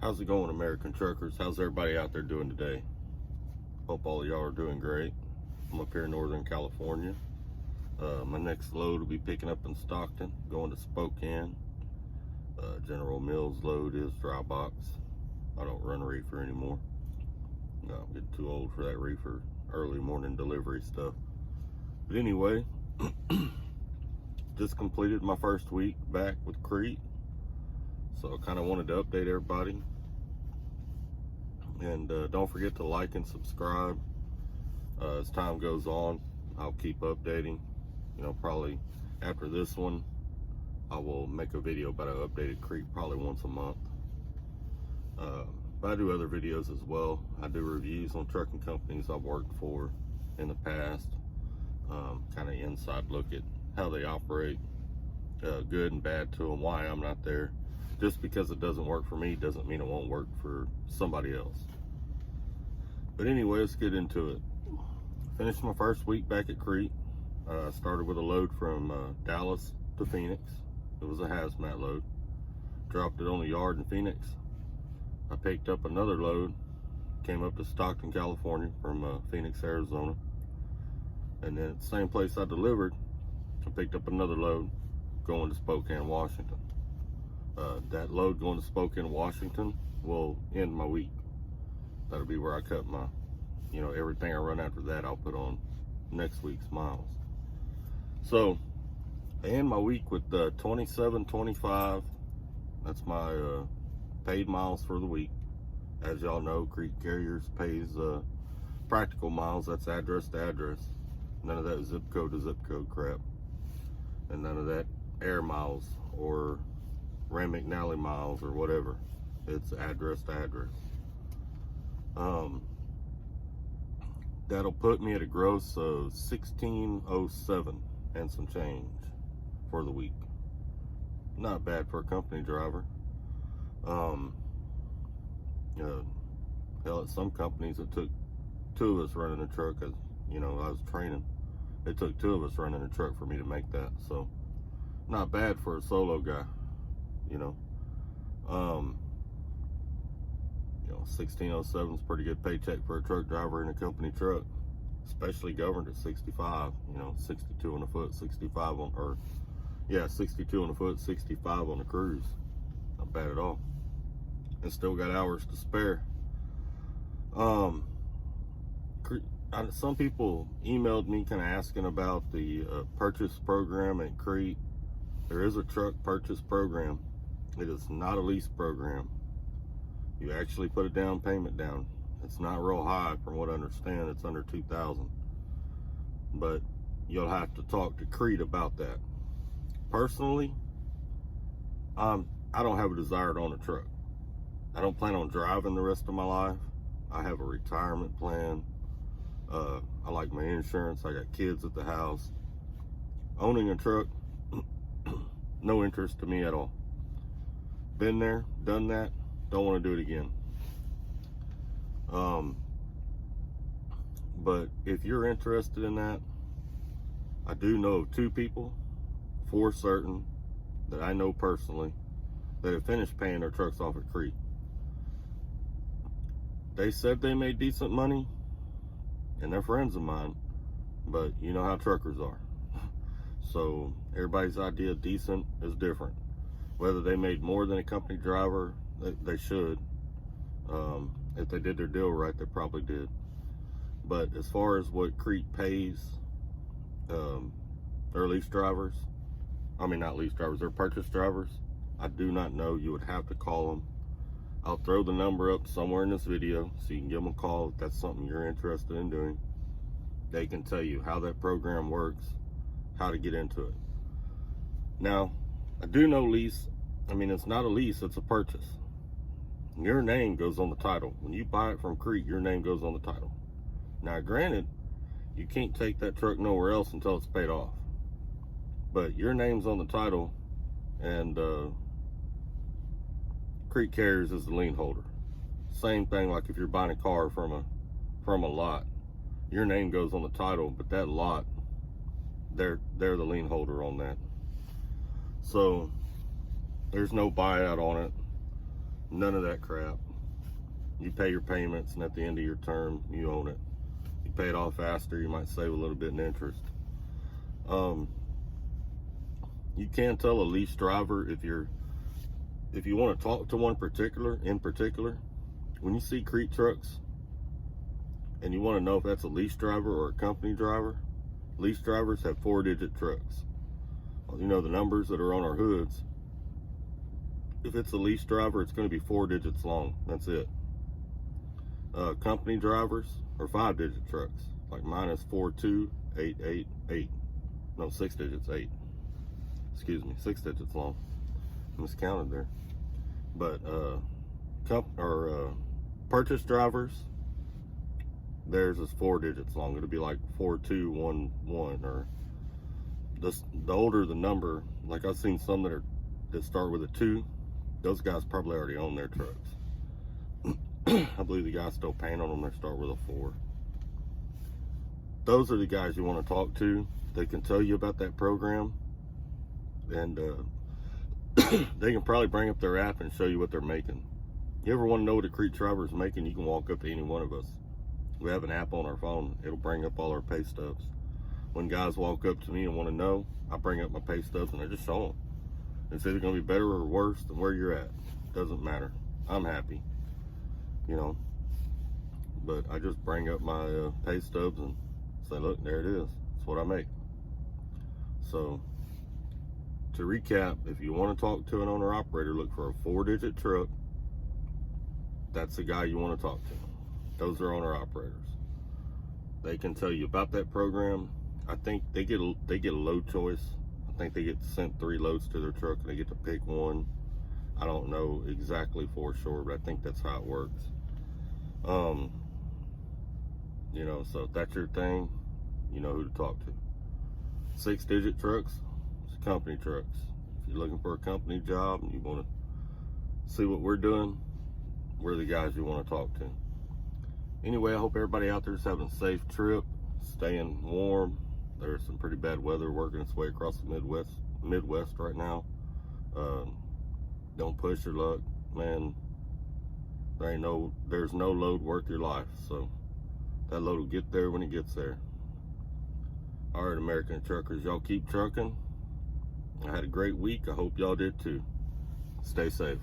How's it going, American truckers? How's everybody out there doing today? Hope all of y'all are doing great. I'm up here in Northern California. My next load will be picking up in Stockton, going to Spokane. General Mills load is dry box. I don't run reefer anymore. No, I'm getting too old for that reefer, early morning delivery stuff. But anyway, just completed my first week back with Crete. So I kind of wanted to update everybody. And don't forget to like and subscribe. As time goes on, I'll keep updating. You know, probably after this one, I will make a video about an updated Crete probably once a month. But I do other videos as well. I do reviews on trucking companies I've worked for in the past. Kind of inside look at how they operate, good and bad to them, why I'm not there. Just because it doesn't work for me doesn't mean it won't work for somebody else. But anyway, let's get into it. Finished my first week back at Crete. Started with a load from Dallas to Phoenix. It was a hazmat load. Dropped it on the yard in Phoenix. I picked up another load. Came up to Stockton, California from Phoenix, Arizona. And then at the same place I delivered, I picked up another load going to Spokane, Washington. That load going to Spokane, Washington will end my week. That'll be where I cut my, you know, everything I run after that, I'll put on next week's miles. So I end my week with 2725. That's my paid miles for the week. As y'all know, Crete Carriers pays practical miles. That's address to address. None of that zip code to zip code crap. And none of that air miles or Ram McNally miles or whatever. It's address to address. That'll put me at a gross of 1607 and some change for the week. Not bad for a company driver. Hell, at some companies it took two of us running a truck. As you know, I was training. It took two of us running a truck for me to make that. So not bad for a solo guy. You know, 1607 is pretty good paycheck for a truck driver in a company truck, especially governed at 65. You know, 62 on the foot, 65 on, or yeah, 62 on the foot, 65 on the cruise. Not bad at all. And still got hours to spare. Some people emailed me kind of asking about the purchase program at Crete. There is a truck purchase program. It is not a lease program. You actually put a down payment down. It's not real high from what I understand. It's under $2,000. But you'll have to talk to Crete about that. Personally, I don't have a desire to own a truck. I don't plan on driving the rest of my life. I have a retirement plan. I like my insurance. I got kids at the house. Owning a truck, no interest to me at all. Been there, done that, don't want to do it again. But if you're interested in that, I do know of two people for certain that I know personally that have finished paying their trucks off at Crete. They said they made decent money, and they're friends of mine, but you know how truckers are. So everybody's idea of decent is different. Whether they made more than a company driver, they should. If they did their deal right, they probably did. But as far as what Crete pays their lease drivers, I mean not lease drivers, their purchase drivers, I do not know. You would have to call them. I'll throw the number up somewhere in this video so you can give them a call if that's something you're interested in doing. They can tell you how that program works, how to get into it. Now, I do know lease, I mean, it's not a lease, it's a purchase. Your name goes on the title. When you buy it from Crete, your name goes on the title. Now, granted, you can't take that truck nowhere else until it's paid off. But your name's on the title, and Crete Carriers is the lien holder. Same thing like if you're buying a car from a lot. Your name goes on the title, but that lot, they're the lien holder on that. So there's no buyout on it. None of that crap. You pay your payments, and at the end of your term, you own it. You pay it off faster, you might save a little bit in interest. You can tell a lease driver if you want to talk to one in particular, when you see Crete trucks and you want to know if that's a lease driver or a company driver. Lease drivers have 4-digit trucks. You know the numbers that are on our hoods. If it's a lease driver, it's going to be 4 digits long. That's it. Company drivers are 5-digit trucks. Like mine is 42888. No, 6 digits, 8. Excuse me, 6 digits long. I miscounted there. But purchase drivers, theirs is 4 digits long. It'll be like 4211, or the older the number. Like I've seen some that start with a 2. Those guys probably already own their trucks. I believe the guys still paying on them, they start with a 4. Those are the guys you want to talk to. They can tell you about that program, and they can probably bring up their app and show you what they're making. You ever want to know what a Crete driver is making? You can walk up to any one of us. We have an app on our phone. It'll bring up all our pay stubs. When guys walk up to me and want to know, I bring up my pay stubs and I just show them. It's either going to be better or worse than where you're at. Doesn't matter. I'm happy, you know. But I just bring up my pay stubs and say, look, there it is. That's what I make. So, to recap, if you want to talk to an owner-operator, look for a 4-digit truck. That's the guy you want to talk to. Those are owner-operators. They can tell you about that program. I think they get a load choice. I think they get sent 3 loads to their truck and they get to pick one. I don't know exactly for sure, but I think that's how it works. You know, so if that's your thing, you know who to talk to. 6-digit trucks, it's company trucks. If you're looking for a company job and you want to see what we're doing, we're the guys you want to talk to. Anyway, I hope everybody out there is having a safe trip, staying warm. There's some pretty bad weather working its way across the Midwest right now. Don't push your luck, man. There's no load worth your life, so that load will get there when it gets there. All right, American truckers, y'all keep trucking. I had a great week. I hope y'all did too. Stay safe.